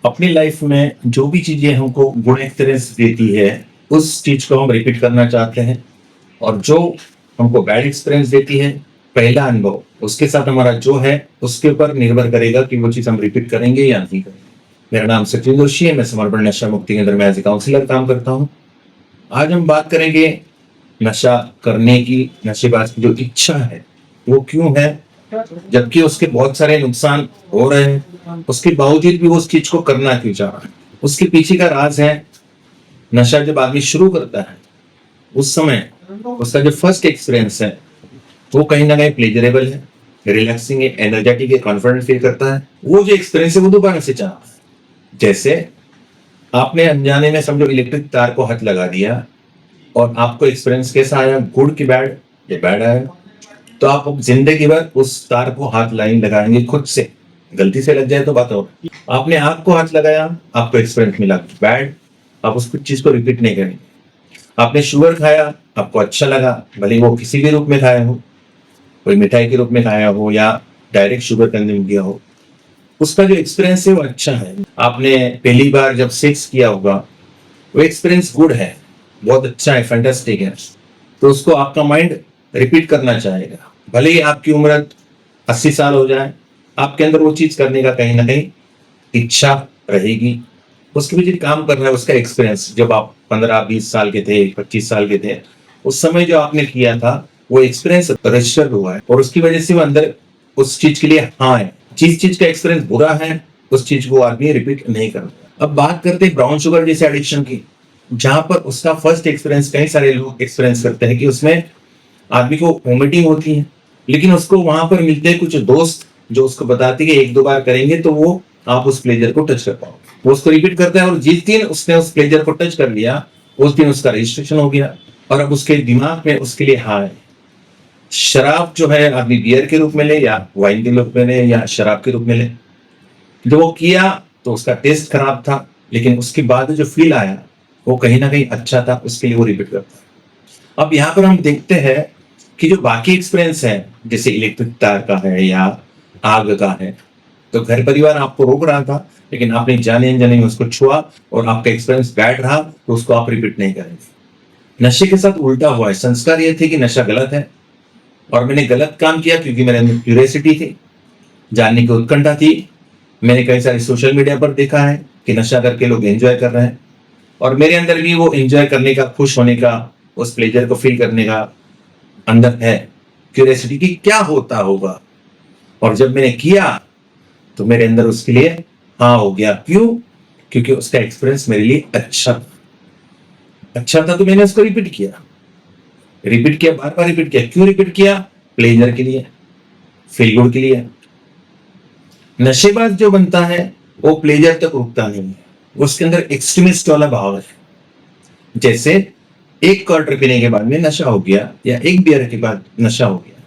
अपनी लाइफ में जो भी चीजें हमको गुड एक्सपीरियंस देती है उस चीज को हम रिपीट करना चाहते हैं, और जो हमको बैड एक्सपीरियंस देती है, पहला अनुभव उसके साथ हमारा जो है उसके ऊपर निर्भर करेगा कि वो चीज हम रिपीट करेंगे या नहीं करेंगे। मेरा नाम सचिन जोशी है, मैं समर्पण नशा मुक्ति केंद्र में एज ए काउंसलर काम करता हूँ। आज हम बात करेंगे नशा करने की, नशेबाज की जो इच्छा है वो क्यों है, जबकि उसके बहुत सारे नुकसान हो रहे हैं, उसके बावजूद भी वो उस चीज को करना क्यों चाह रहा है। उसके पीछे का राज है, नशा जब आदमी शुरू करता है उस समय उसका जो फर्स्ट एक्सपीरियंस है वो कहीं ना कहीं प्लेजरेबल है, रिलैक्सिंग है, एनर्जेटिक है, कॉन्फिडेंट फील करता है। वो जो एक्सपीरियंस है वो दोबारा से चाहता है। जैसे आपने अनजाने में समझो इलेक्ट्रिक तार को हाथ लगा दिया और आपको एक्सपीरियंस कैसा आया, गुड की बैड, ये बैड आया, तो आप अब जिंदगी भर उस तार को हाथ लाइन लगाएंगे खुद से। गलती से लग जाए तो बात और, आपने आग को हाथ लगाया, आपको एक्सपीरियंस मिला बैड, आप उस चीज को रिपीट नहीं करेंगे। आपने शुगर खाया, आपको अच्छा लगा, भले वो किसी भी रूप में खाया हो, कोई मिठाई के रूप में खाया हो या डायरेक्ट शुगर कंज्यूम किया हो, उसका जो एक्सपीरियंस है वो अच्छा है। आपने पहली बार जब सेक्स किया होगा, वो एक्सपीरियंस गुड है, बहुत अच्छा है, फैंटास्टिक है, तो उसको आपका माइंड रिपीट करना चाहेगा। भले ही आपकी उम्र 80 साल हो जाए, आपके अंदर वो चीज करने का कहीं ना कहीं इच्छा रहेगी। उसके पीछे काम करना है, उसका एक्सपीरियंस। जब आप 15-20 साल के थे, 25 साल के थे, उस समय जो आपने किया था वो एक्सपीरियंस रजिस्टर हुआ है, और उसकी वजह से वो अंदर उस चीज के लिए हाँ है। जिस चीज का एक्सपीरियंस बुरा है उस चीज को आदमी रिपीट नहीं करता। अब बात करते हैं ब्राउन शुगर जैसे एडिक्शन की, जहां पर उसका फर्स्ट एक्सपीरियंस कई सारे लोग एक्सपीरियंस करते हैं कि उसमें आदमी को वोमिटिंग होती है, लेकिन उसको वहां पर मिलते हैं कुछ दोस्त जो उसको बताते हैं कि 1-2 बार करेंगे तो वो आप उस प्लेजर को टच कर पाओगे। वो उसको रिपीट करता है, और जिस दिन उसने उस प्लेजर को टच कर लिया उस दिन उसका रजिस्ट्रेशन हो गया, और अब उसके दिमाग में उसके लिए हाँ है। शराब जो है आदमी बियर के रूप में ले या वाइन के रूप में ले या शराब के रूप में ले, जो वो किया तो उसका टेस्ट खराब था, लेकिन उसके बाद जो फील आया वो कहीं ना कहीं अच्छा था, उसके लिए वो रिपीट करता है। अब यहाँ पर हम देखते हैं कि जो बाकी एक्सपीरियंस है, जैसे इलेक्ट्रिक तार का है या आग का है, तो घर परिवार आपको रोक रहा था, लेकिन आपने जाने अनजाने में उसको छुआ और आपका एक्सपीरियंस बैड रहा, तो उसको आप रिपीट नहीं करेंगे। नशे के साथ उल्टा हुआ है। संस्कार ये थे कि नशा गलत है, और मैंने गलत काम किया क्योंकि मेरे अंदर क्यूरियोसिटी थी, जानने की उत्कंठा थी। मैंने कई सारे सोशल मीडिया पर देखा है कि नशा करके लोग एंजॉय कर रहे हैं, और मेरे अंदर भी वो एंजॉय करने का, खुश होने का, उस प्लेजर को फील करने का अंदर है क्यूरियोसिटी कि क्या होता होगा। और जब मैंने किया तो मेरे अंदर उसके लिए हाँ हो गया। क्यों? क्योंकि उसका एक्सपीरियंस मेरे लिए अच्छा था, तो मैंने उसको रिपीट किया, बार बार रिपीट किया। क्यों रिपीट किया? प्लेजर के लिए, फील गुड के लिए। नशेबाज जो बनता है वो प्लेजर तक रुकता नहीं है, उसके अंदर एक्सट्रीमिस्ट वाला भाव है। जैसे एक क्वार्टर पीने के बाद में नशा हो गया या एक बियर के बाद नशा हो गया,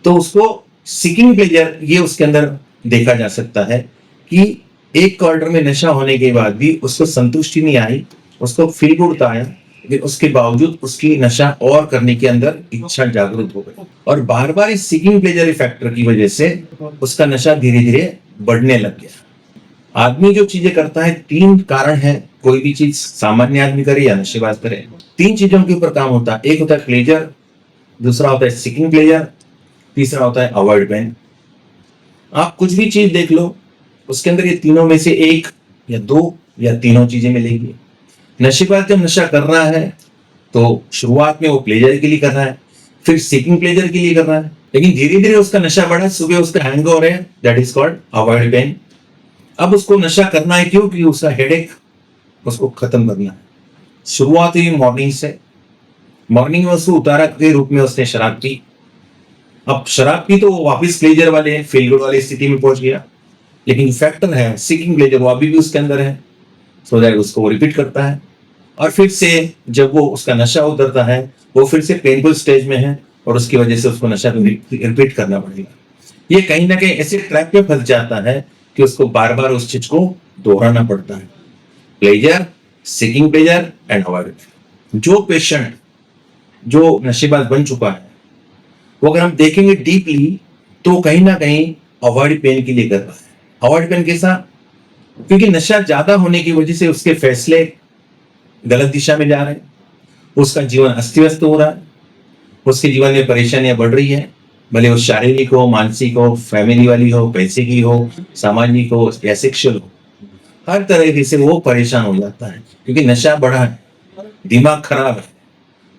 तो उसको सीकिंग प्लेजर ये उसके अंदर देखा जा सकता है कि एक क्वार्टर में नशा होने के बाद भी उसको संतुष्टि नहीं आई, उसको फील गुड तो आया, लेकिन उसके बावजूद उसकी नशा और करने के अंदर इच्छा जागृत हो गई, और बार बार इस सीकिंग प्लेजर फैक्टर की वजह से उसका नशा धीरे धीरे बढ़ने लग गया। आदमी जो चीजें करता है, 3 कारण है, कोई भी चीज सामान्य आदमी करे या नशेबाज करे, 3 चीजों के ऊपर काम होता है। एक होता है प्लेजर, दूसरा होता है सीकिंग प्लेजर, तीसरा होता है अवॉइड पेन। आप कुछ भी चीज देख लो, उसके अंदर ये तीनों में से एक या 2 या तीनों चीजें मिलेगी। नशेबाज जब नशा कर रहा है तो शुरुआत में वो प्लेजर के लिए कर रहा है, फिर सीकिंग प्लेजर के लिए कर रहा है, लेकिन धीरे धीरे उसका नशा बढ़ा, सुबह उसका हैंगओवर है, that is called avoid pen. अब उसको नशा करना है, क्यों? क्योंकि उसका हेडेक उसको खत्म करना है। शुरुआत हुई मॉर्निंग से, मॉर्निंग में उसको उतारा के रूप में उसने शराब पी। अब शराब पी तो वो वापिस प्लेजर वाले, फील गुड वाली स्थिति में पहुंच गया, लेकिन फैक्टर है सीकिंग प्लेजर, वो अभी भी उसके अंदर है, सो दैट उसको रिपीट करता है, और फिर से जब वो उसका नशा उतरता है वो फिर से पेनफुल स्टेज में है, और उसकी वजह से उसको नशा रिपीट करना पड़ेगा। ये कहीं ना कहीं ऐसे ट्रैप में फंस जाता है कि उसको बार बार उस चीज को दोहराना पड़ता है। Pleasure, seeking pleasure and avoid. जो पेशेंट जो नशेबाज बन चुका है, वो अगर हम देखेंगे डीपली तो कहीं ना कहीं अवॉइड पेन के लिए कर रहा है। अवॉइड पेन कैसा? क्योंकि नशा ज्यादा होने की वजह से उसके फैसले गलत दिशा में जा रहे हैं, उसका जीवन अस्त व्यस्त हो रहा है, उसके जीवन में परेशानियां बढ़ रही है, भले वो शारीरिक हो, मानसिक हो, फैमिली वाली हो, पैसे की हो, सामाजिक हो या सेक्सुअल हो, हर तरह से वो परेशान हो जाता है क्योंकि नशा बढ़ा है, दिमाग खराब है,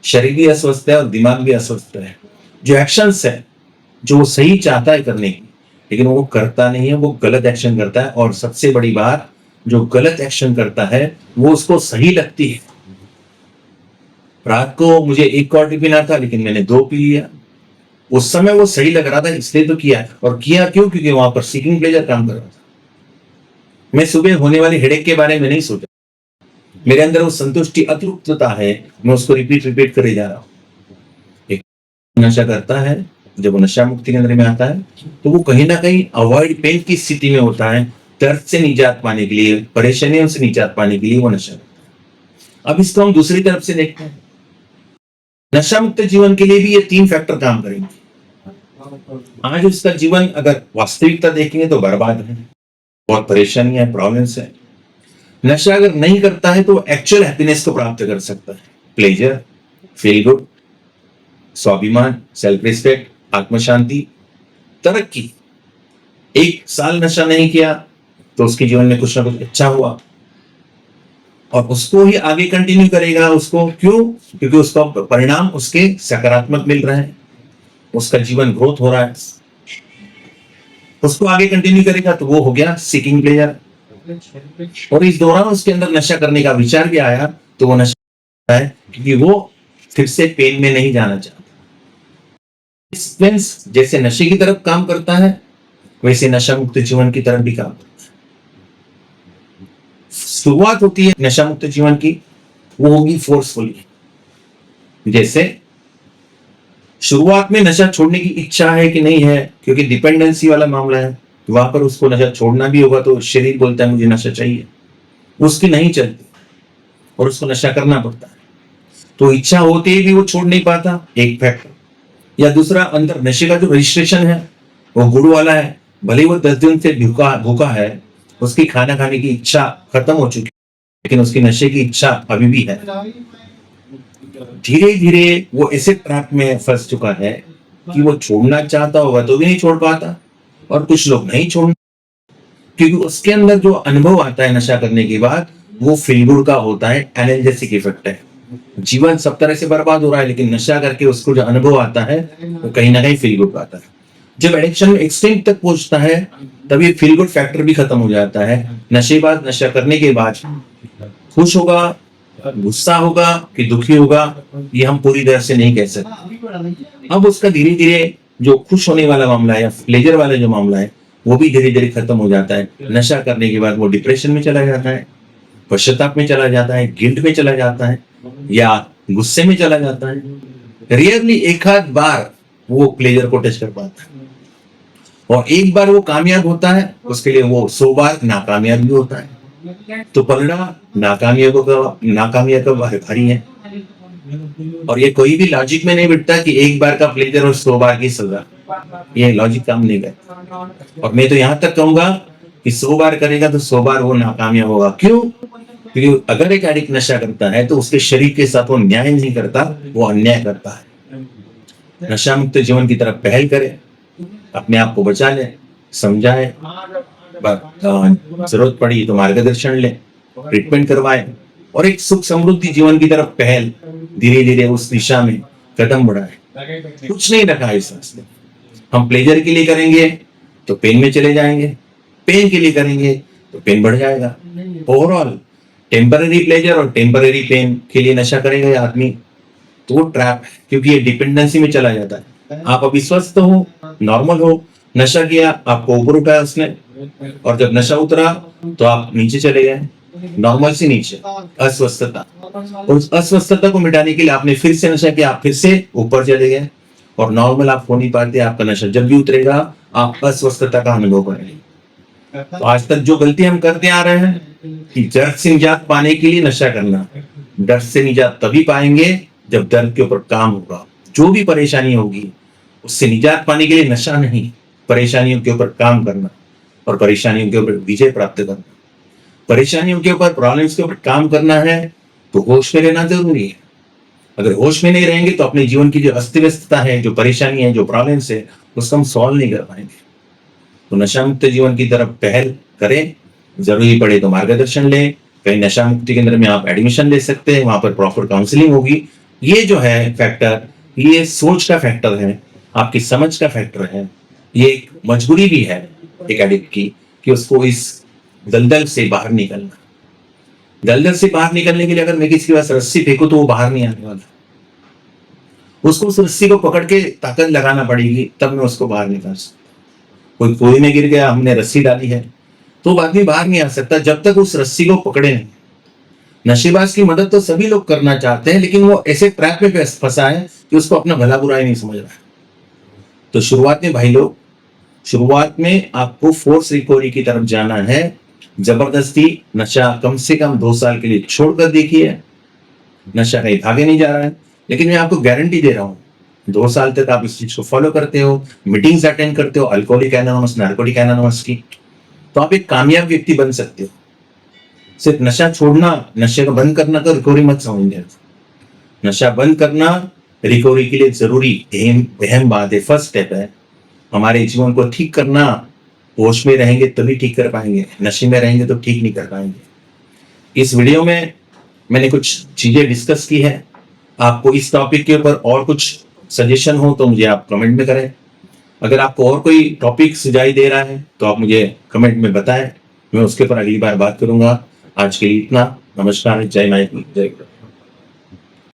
शरीर भी अस्वस्थ है और दिमाग भी अस्वस्थ है। जो एक्शंस है, जो वो सही चाहता है करने की, लेकिन वो करता नहीं है, वो गलत एक्शन करता है। और सबसे बड़ी बात, जो गलत एक्शन करता है वो उसको सही लगती है। रात को मुझे एक क्वार्टर पीना था लेकिन मैंने 2 पी लिया, उस समय वो सही लग रहा था इसलिए तो किया। और किया क्यों? क्योंकि वहां पर सीकिंग प्लेजर काम कर रहा था। मैं सुबह होने वाली हेडेक के बारे में नहीं सोचा, मेरे अंदर वो संतुष्टि, अतृप्तता है, मैं उसको रिपीट रिपीट करे जा रहा हूँ। एक नशा करता है, जब वो नशा मुक्ति केंद्र में आता है तो वो कहीं ना कहीं अवॉइड पेन की स्थिति में होता है, दर्द से निजात पाने के लिए, परेशानियों से निजात पाने के लिए वो नशा करता है। अब इसको हम दूसरी तरफ से देखते हैं, नशा मुक्त जीवन के लिए भी ये 3 फैक्टर काम करेंगे। आज उसका जीवन अगर वास्तविकता देखेंगे तो बर्बाद है, बहुत परेशानी है, प्रॉब्लम्स है। नशा अगर नहीं करता है तो एक्चुअल हैप्पीनेस को प्राप्त कर सकता है, प्लेजर, फील गुड, स्वाभिमान, सेल्फ रिस्पेक्ट, आत्म शांति, तरक्की। 1 साल नशा नहीं किया तो उसके जीवन में कुछ ना कुछ अच्छा हुआ और उसको ही आगे कंटिन्यू करेगा। उसको क्यों? क्योंकि उसका परिणाम उसके सकारात्मक मिल रहे हैं, उसका जीवन ग्रोथ हो रहा है, उसको आगे कंटिन्यू करेगा तो वो हो गया सीकिंग प्लेजर। और इस दौरान उसके अंदर नशा करने का विचार भी आया तो वो नशा है क्योंकि वो फिर से पेन में नहीं जाना चाहता। जैसे नशे की तरफ काम करता है वैसे नशा मुक्त जीवन की तरफ भी काम करता है। शुरुआत होती है नशा मुक्त जीवन की, वो होगी फोर्सफुली। जैसे शुरुआत में नशा छोड़ने की इच्छा है कि नहीं है, क्योंकि डिपेंडेंसी वाला मामला है, वहां पर उसको नशा छोड़ना भी होगा तो शरीर बोलता है मुझे नशा चाहिए, उसकी नहीं चलती और उसको नशा करना पड़ता है, तो इच्छा होते ही भी वो छोड़ नहीं पाता, एक फैक्टर। या दूसरा, अंदर नशे का जो रजिस्ट्रेशन है वो गुड़ वाला है, भले वो 10 दिन से भूखा है, उसकी खाना खाने की इच्छा खत्म हो चुकी है लेकिन उसकी नशे की इच्छा अभी भी है। धीरे धीरे वो ऐसे ट्रैप में फंस चुका है कि वो छोड़ना चाहता होगा तो भी नहीं छोड़ पाता, और कुछ लोग नहीं छोड़, क्योंकि उसके अंदर जो अनुभव आता है नशा करने के बाद वो फील गुड का होता है, एनाल्जेसिक इफेक्ट है। जीवन सब तरह से बर्बाद हो रहा है लेकिन नशा करके उसको जो अनुभव आता है वो कहीं ना कहीं फील गुड आता है। जब एडिक्शन एक्सट्रीम तक पहुंचता है तब ये फील गुड फैक्टर भी खत्म हो जाता है। नशेबाज नशा करने के बाद खुश होगा, गुस्सा होगा कि दुखी होगा, ये हम पूरी तरह से नहीं कह सकते। अब उसका धीरे धीरे जो खुश होने वाला मामला है या प्लेजर वाला जो मामला है वो भी धीरे धीरे खत्म हो जाता है। नशा करने के बाद वो डिप्रेशन में चला जाता है, पश्चाताप में चला जाता है, गिल्ट में चला जाता है या गुस्से में चला जाता है। रियरली एक आध बार वो प्लेजर को टच कर पाता है, और एक बार वो कामयाब होता है उसके लिए वो 100 बार नाकामयाब भी होता है। तो पलड़ा नाकामयाब का भारी है, और ये कोई भी लॉजिक में नहीं बिठता कि एक बार का प्लेजर और 100 बार की सजा, ये लॉजिक काम नहीं करता। और मैं तो यहां तक कहूंगा कि 100 बार करेगा तो 100 बार वो नाकामयाब होगा। क्यों? क्योंकि अगर एक एडिक्ट नशा करता है तो उसके शरीर के साथ वो न्याय नहीं करता, वो अन्याय करता है। नशा मुक्त जीवन की तरफ पहल करे, अपने आप को बचा ले, समझाए, जरूरत पड़ी तो मार्गदर्शन ले, ट्रीटमेंट करवाए, और एक सुख समृद्धि जीवन की तरफ पहल धीरे धीरे उस दिशा में कदम बढ़ाए। कुछ नहीं रखा है इस रास्ते। हम प्लेजर के लिए करेंगे तो पेन में चले जाएंगे, पेन के लिए करेंगे तो पेन बढ़ जाएगा। ओवरऑल टेम्पररी प्लेजर और टेम्पररी पेन के लिए नशा करेगा आदमी तो वो ट्रैप है, क्योंकि ये डिपेंडेंसी में चला जाता है। आप अभी स्वस्थ हो, नॉर्मल हो, नशा किया, आपको ऊपर उठाया उसने, और जब नशा उतरा तो आप नीचे चले गए, नॉर्मल से नीचे, अस्वस्थता। और उस अस्वस्थता को मिटाने के लिए आपने फिर से नशा किया, आप फिर से ऊपर चले गए, और नॉर्मल आप हो नहीं पाते। आपका नशा जब भी उतरेगा आप अस्वस्थता का अनुभव करेंगे। तो आज तक जो गलती हम करते आ रहे हैं कि दर्द से निजात पाने के लिए नशा करना, दर्द से निजात तभी पाएंगे जब दर्द के ऊपर काम होगा। जो भी परेशानी होगी उससे निजात पाने के लिए नशा नहीं, परेशानियों के ऊपर काम करना और परेशानियों के ऊपर विजय प्राप्त करना। परेशानियों के ऊपर, प्रॉब्लम्स के ऊपर काम करना है तो होश में रहना जरूरी है। अगर होश में नहीं रहेंगे तो अपने जीवन की जो अस्त व्यस्तता है, जो परेशानी है, जो प्रॉब्लम्स है, उसको हम सॉल्व नहीं कर पाएंगे। तो नशा मुक्त जीवन की तरफ पहल करें। जरूरी पड़े तो मार्गदर्शन लें। कहीं नशा मुक्ति केंद्र में आप एडमिशन ले सकते हैं, वहां पर प्रॉपर काउंसलिंग होगी। ये जो है फैक्टर, ये सोच का फैक्टर है, आपकी समझ का फैक्टर है। ये एक मजबूरी भी है एक एडिक्ट की कि उसको इस दलदल से बाहर निकलना। दलदल से बाहर निकलने के लिए अगर मैं किसी के पास रस्सी फेंकूं तो वो बाहर नहीं आने वाला। उसको उस रस्सी को पकड़ के ताकत लगाना पड़ेगी, तब मैं उसको बाहर निकाल सकता। कोई कुएं में गिर गया, हमने रस्सी डाली है, तो वो आदमी बाहर नहीं आ सकता जब तक उस रस्सी को पकड़े नहीं। नशेबाज की मदद तो सभी लोग करना चाहते हैं, लेकिन वो ऐसे ट्रैप में फंसा है कि उसको अपना भला बुरा ही नहीं समझ रहा है। तो शुरुआत में भाई लोग, शुरुआत में आपको फोर्स रिकवरी की तरफ जाना है। जबरदस्ती नशा कम से कम 2 साल के लिए छोड़कर देखिए। नशा कहीं भागे नहीं जा रहा है, लेकिन मैं आपको गारंटी दे रहा हूं 2 साल तक आप इस चीज को फॉलो करते हो, मीटिंग्स अटेंड करते हो अल्कोहलिक एनोनिमस, नार्कोटिक एनोनिमस की, तो आप एक कामयाब व्यक्ति बन सकते हो। सिर्फ नशा छोड़ना, नशे को बंद करना तो रिकवरी मत समझिए। नशा बंद करना रिकवरी के लिए जरूरी अहम बात है, फर्स्ट स्टेप है। हमारे जीवन को ठीक करना, होश में रहेंगे तभी ठीक कर पाएंगे, नशे में रहेंगे तो ठीक नहीं कर पाएंगे। इस वीडियो में मैंने कुछ चीजें डिस्कस की है। आपको इस टॉपिक के ऊपर और कुछ सजेशन हो तो मुझे आप कमेंट में करें। अगर आपको और कोई टॉपिक सुझाई दे रहा है तो आप मुझे कमेंट में बताएं, मैं उसके ऊपर अगली बार बात करूंगा। आज के लिए इतना। नमस्कार, जय माता दी, जय गुरु।